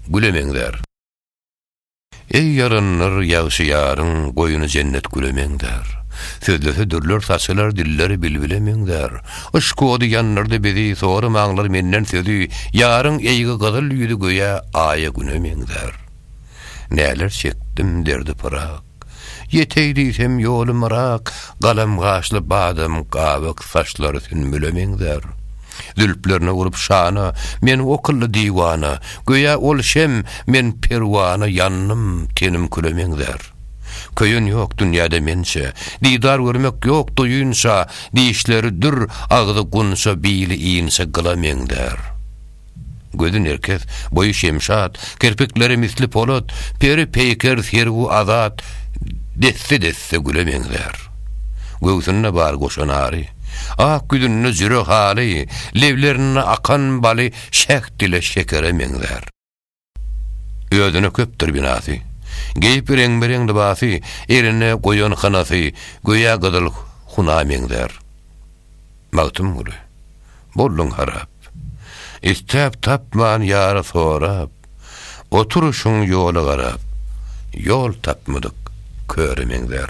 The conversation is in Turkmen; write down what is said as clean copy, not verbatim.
gülemengler. Ey yarınlar ýagşy ýaryň, goýuny cennet gülemengler. Sözlese dürler saçylar dilleri bilbilemengler. Işkody ýanlarda bizi sorum aňlar menden sözü, ýaryň eýgi gyzyl ýüzü göýe aýa günemengler. Näler çekdim derdi pırak. Yeteýdiysem ýolum rak, galam gaşly badam gawyk saçlary sünbilemengler. Zülplerine vurup şana, men okylly diwana, göýe ol şem, men perwana, ýannym, tenim külemengler. Köýün ýok dünýäde mençe, didar görmek ýok doýunça, diýişleri dür, agdy gunça, bili iýinse gylamengler. Gözün erkes, boyu şemşat, kerpekleri misli polat, peri peyker sergu azat, desse gülemengler. Göğsünne bar goşan ari, ak güdünne zürü hali, levlerine akan bali, şek dile şekeremengler. Ödüne köptür binasi, geyip renk libasi, erine goyan kanası, göya gıdıl hunamengler. Mağtım gülü, bollun harap, istep tapman yara sorap, oturuşun yolu garap, yol tapmadık köremengler.